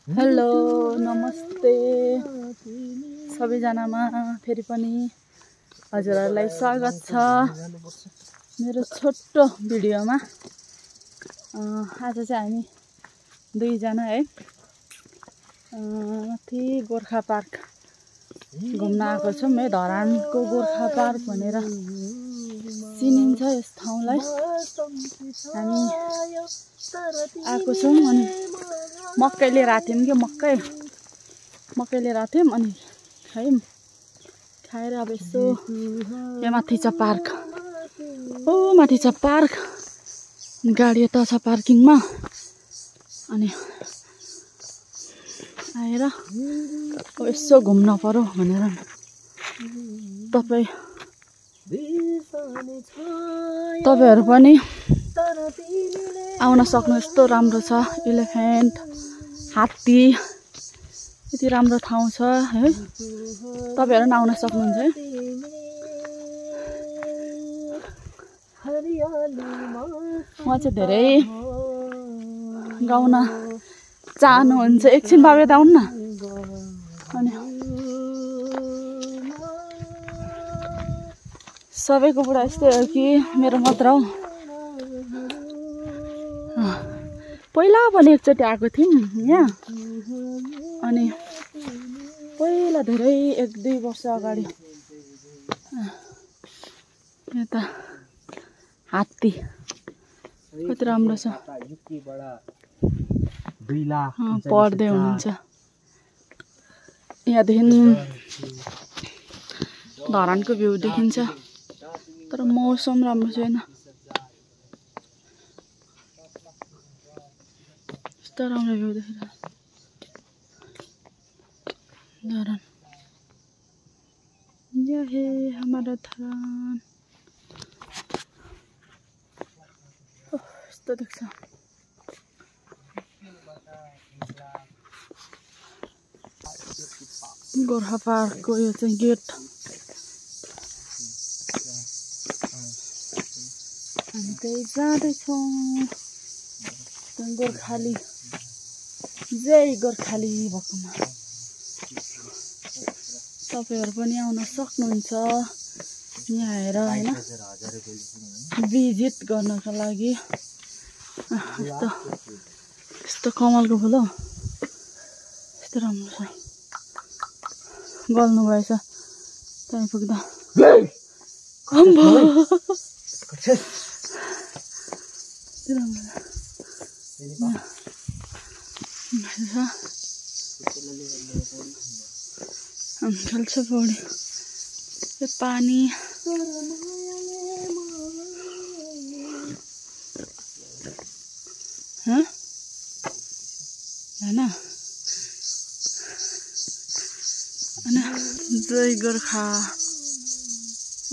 Hello नमस्ते सबैजनामा फेरि पनि हजुरहरूलाई स्वागत छ मेरो छोटो भिडियोमा। आज चाहिँ हामी दुईजना है माथि गोर्खा पार्क घुम्न आएको छौँ है। धरानको गोर्खा पार्क भनेर चिनिन्छ यस ठाउँलाई। हामी आएको छौँ अनि मकै लिएर आएको थियौँ कि मकै लिएर आएको थियौँ अनि खाएर अब यसो यहाँ माथि छ पार्क। ओ माथि छ पार्क, गाडी यता छ पार्किङमा। अनि आएर यसो घुम्न पर्यो भनेर तपाईहरु पनि आउन सक्नु। यस्तो राम्रो छ, इलेफेन्ट हात्ती, यति राम्रो ठाउँ छ है। तपाईहरु पनि आउन सक्नुहुन्छ है। म चाहिँ धेरै गाउन चाहनुहुन्छ एकछिन बाबे त आउनु न। अनि सबैको बुढा यस्तै हो कि मेरो मात्र हो। पहिला पनि एकचोटि आएको थियौँ यहाँ, अनि पहिला धेरै 1-2 वर्ष अगाडि। यता हात्ती कति राम्रो छ, पढ्दै हुनुहुन्छ। यहाँदेखि धरानको भ्यू देखिन्छ, तर मौसम राम्रो छैन। यस्तो राम्रो भ्यू देखिरहेको धरान। ये है हमारा धरान। यस्तो देख्छ। गोर्खा पार्कको यो चाहिँ गेट। हामी त्यही जाँदैछौँ। गोर्खाली जय गोर्खाली भएकोमा तपाईहरु पनि आउन सक्नुहुन्छ यहाँ आएर हैन, भिजिट गर्नका लागि। यस्तो कमलको फुल हो, यस्तो राम्रो छ। गल्नु भएछ त्यहाँ पुग्दा। खेल्छ पौडी, यो पानी हैन। अनि जय गोर्खा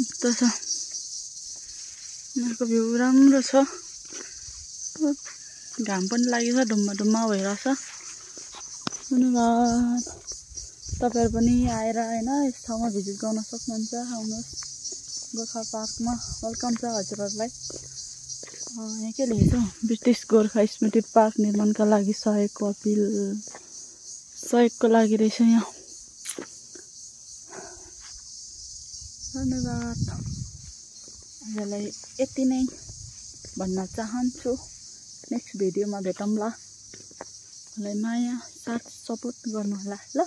यस्तो छ। यहाँको भ्यू राम्रो छ। घाम पनि लागेको छ, ढुम्मा भइरहेछ। धन्यवाद। तपाईहरु पनि आएर हैन यस ठाउँमा भिजिट गर्न सक्नुहुन्छ। आउनुहोस् गोर्खा पार्कमा, वेलकम छ हजुरहरुलाई। यहाँ के लेखेको छ, ब्रिटिस गोर्खा स्मृति पार्क निर्माणका लागि सहयोगको लागि रहेछ यहाँ। धन्यवाद। आजलाई यति नै भन्न चाहन्छु। नेक्स्ट भिडियोमा भेटौँला। मलाई माया साथ सपोर्ट गर्नुहोला ल।